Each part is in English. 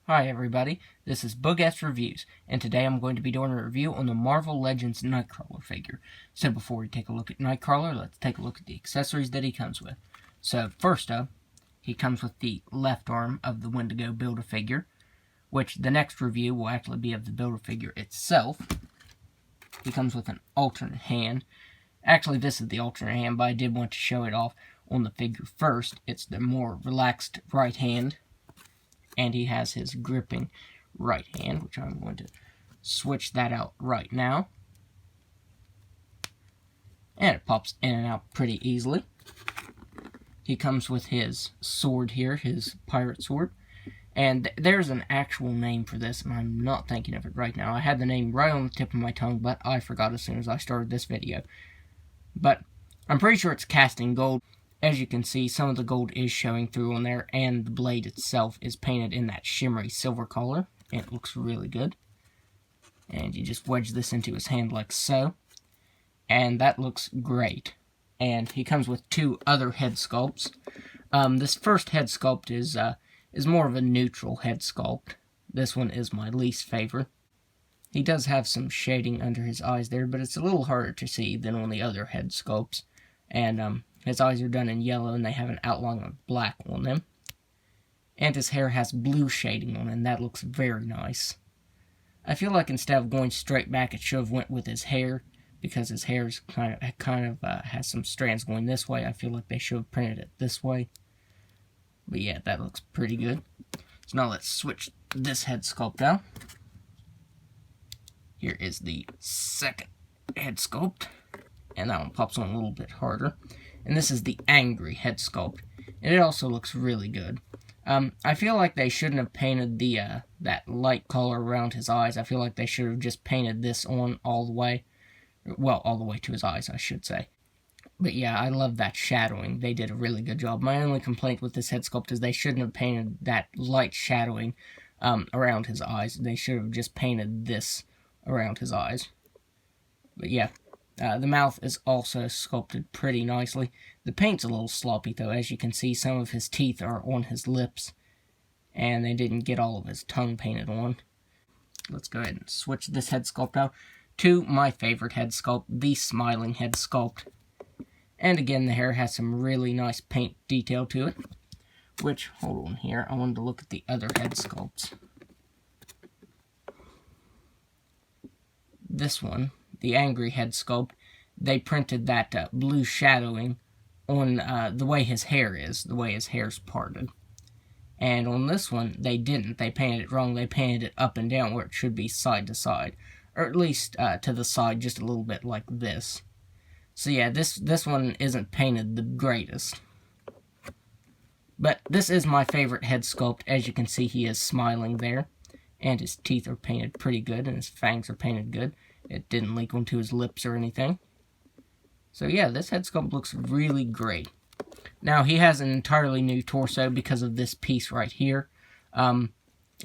Hi everybody, this is Boogast Reviews, and today I'm going to be doing a review on the Marvel Legends Nightcrawler figure. So before we take a look at Nightcrawler, let's take a look at the accessories that he comes with. So first up, he comes with the left arm of the Wendigo Build-A-Figure, which the next review will actually be of the Build-A-Figure itself. He comes with an alternate hand. Actually, this is the alternate hand, but I did want to show it off on the figure first. It's the more relaxed right hand. And he has his gripping right hand, which I'm going to switch that out right now. And it pops in and out pretty easily. He comes with his sword here, his pirate sword. And there's an actual name for this, and I'm not thinking of it right now. I had the name right on the tip of my tongue, but I forgot as soon as I started this video. But I'm pretty sure it's casting gold. As you can see, some of the gold is showing through on there, and the blade itself is painted in that shimmery silver color. It looks really good. And you just wedge this into his hand like so. And that looks great. And he comes with two other head sculpts. This first head sculpt is more of a neutral head sculpt. This one is my least favorite. He does have some shading under his eyes there, but it's a little harder to see than on the other head sculpts. And his eyes are done in yellow, and they have an outline of black on them. And his hair has blue shading on it, and that looks very nice. I feel like instead of going straight back, it should have went with his hair, because his hair is kind of has some strands going this way. I feel like they should have printed it this way. But yeah, that looks pretty good. So now let's switch this head sculpt out. Here is the second head sculpt, and that one pops on a little bit harder. And this is the angry head sculpt, and it also looks really good. I feel like they shouldn't have painted the that light color around his eyes. I feel like they should have just painted this on all the way. Well, all the way to his eyes, I should say. But yeah, I love that shadowing. They did a really good job. My only complaint with this head sculpt is they shouldn't have painted that light shadowing around his eyes. They should have just painted this around his eyes. But yeah. The mouth is also sculpted pretty nicely. The paint's a little sloppy though. As you can see, some of his teeth are on his lips, and they didn't get all of his tongue painted on. Let's go ahead and switch this head sculpt out to my favorite head sculpt, the smiling head sculpt. And again, the hair has some really nice paint detail to it. Which, hold on here, I wanted to look at the other head sculpts. This one, the angry head sculpt, they printed that blue shadowing on the way his hair is, the way his hair's parted. And on this one, they didn't. They painted it wrong. They painted it up and down where it should be side to side. Or at least to the side just a little bit like this. So yeah, this one isn't painted the greatest. But this is my favorite head sculpt. As you can see, he is smiling there. And his teeth are painted pretty good, and his fangs are painted good. It didn't leak onto his lips or anything. So yeah, this head sculpt looks really great. Now, he has an entirely new torso because of this piece right here. In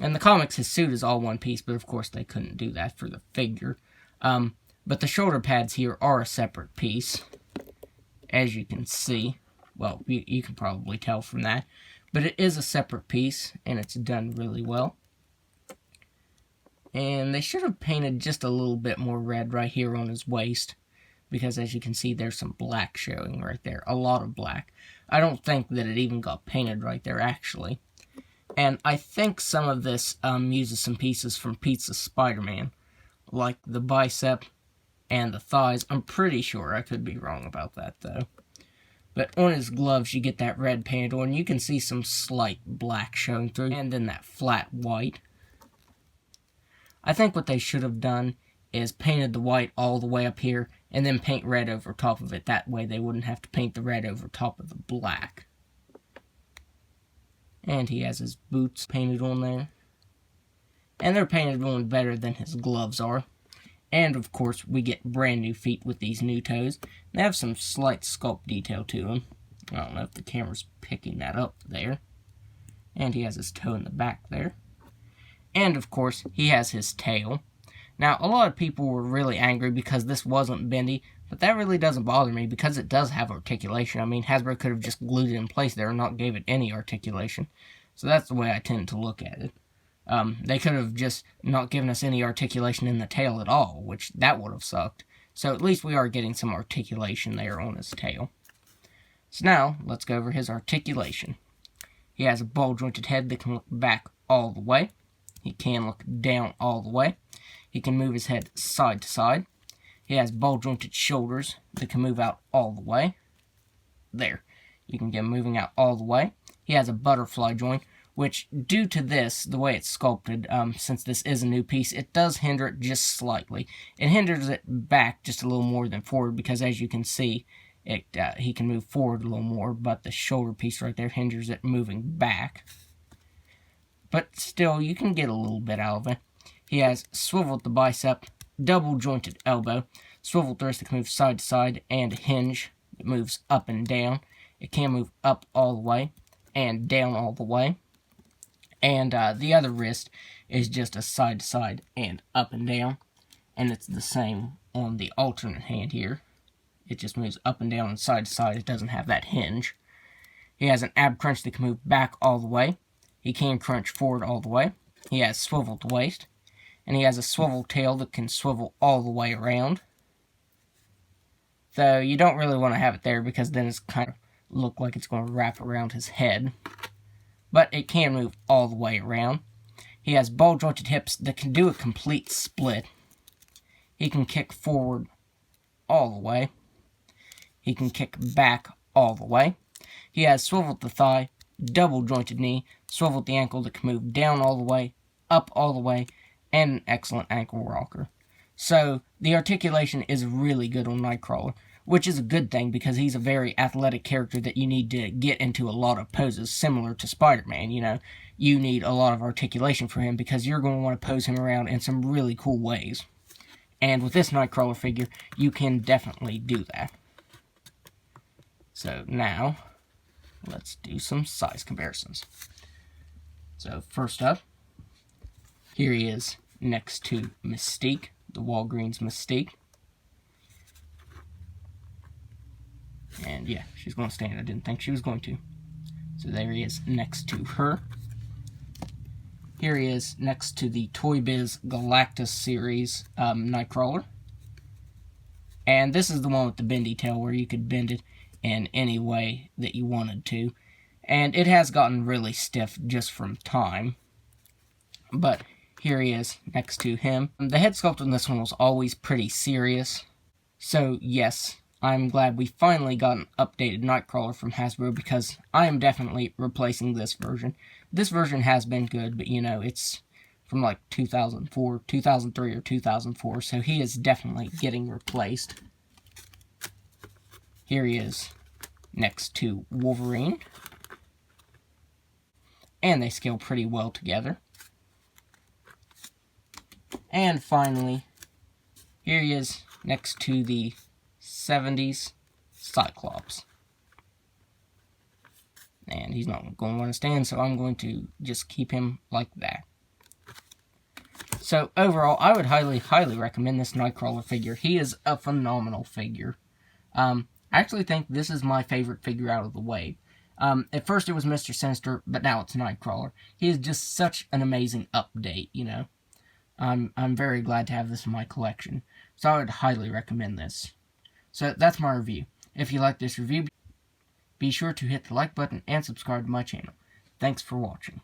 the comics, his suit is all one piece, but of course they couldn't do that for the figure. But the shoulder pads here are a separate piece, as you can see. Well, you can probably tell from that. But it is a separate piece, and it's done really well. And they should have painted just a little bit more red right here on his waist. Because as you can see, there's some black showing right there. A lot of black. I don't think that it even got painted right there, actually. And I think some of this uses some pieces from Pizza Spider-Man. Like the bicep and the thighs. I'm pretty sure. I could be wrong about that, though. But on his gloves, you get that red paint on. You can see some slight black showing through. And then that flat white. I think what they should have done is painted the white all the way up here and then paint red over top of it. That way they wouldn't have to paint the red over top of the black. And he has his boots painted on there. And they're painted on better than his gloves are. And of course we get brand new feet with these new toes. They have some slight sculpt detail to them. I don't know if the camera's picking that up there. And he has his toe in the back there. And, of course, he has his tail. Now, a lot of people were really angry because this wasn't bendy, but that really doesn't bother me because it does have articulation. I mean, Hasbro could have just glued it in place there and not gave it any articulation. So that's the way I tend to look at it. They could have just not given us any articulation in the tail at all, which that would have sucked. So at least we are getting some articulation there on his tail. So now, let's go over his articulation. He has a ball-jointed head that can look back all the way. He can look down all the way. He can move his head side to side. He has ball-jointed shoulders that can move out all the way. There. You can get him moving out all the way. He has a butterfly joint, which, due to this, the way it's sculpted, since this is a new piece, it does hinder it just slightly. It hinders it back just a little more than forward, because as you can see, he can move forward a little more, but the shoulder piece right there hinders it moving back. But still, you can get a little bit out of it. He has swivel at the bicep, double jointed elbow, swivel wrist that can move side to side, and a hinge that moves up and down. It can move up all the way and down all the way. And the other wrist is just a side to side and up and down. And it's the same on the alternate hand here. It just moves up and down and side to side. It doesn't have that hinge. He has an ab crunch that can move back all the way. He can crunch forward all the way. He has swiveled waist. And he has a swivel tail that can swivel all the way around. Though you don't really want to have it there, because then it's kind of look like it's going to wrap around his head. But it can move all the way around. He has ball-jointed hips that can do a complete split. He can kick forward all the way. He can kick back all the way. He has swiveled the thigh, double-jointed knee, swiveled the ankle that can move down all the way, up all the way, and an excellent ankle rocker. So, the articulation is really good on Nightcrawler, which is a good thing because he's a very athletic character that you need to get into a lot of poses, similar to Spider-Man, you know. You need a lot of articulation for him because you're going to want to pose him around in some really cool ways. And with this Nightcrawler figure, you can definitely do that. So now, let's do some size comparisons. So first up, here he is next to Mystique, the Walgreens Mystique. And yeah, she's going to stand. I didn't think she was going to. So there he is next to her. Here he is next to the Toy Biz Galactus series Nightcrawler. And this is the one with the bendy tail where you could bend it in any way that you wanted to. And it has gotten really stiff just from time. But here he is next to him. The head sculpt on this one was always pretty serious. So yes, I'm glad we finally got an updated Nightcrawler from Hasbro because I am definitely replacing this version. This version has been good, but you know, it's from like 2004, 2003 or 2004, so he is definitely getting replaced. Here he is next to Wolverine. And they scale pretty well together. And finally, here he is next to the 70s Cyclops. And he's not going to want to stand, so I'm going to just keep him like that. So overall, I would highly, highly recommend this Nightcrawler figure. He is a phenomenal figure. I actually think this is my favorite figure out of the wave. At first it was Mr. Sinister, but now it's Nightcrawler. He is just such an amazing update, you know. I'm very glad to have this in my collection. So I would highly recommend this. So that's my review. If you like this review, be sure to hit the like button and subscribe to my channel. Thanks for watching.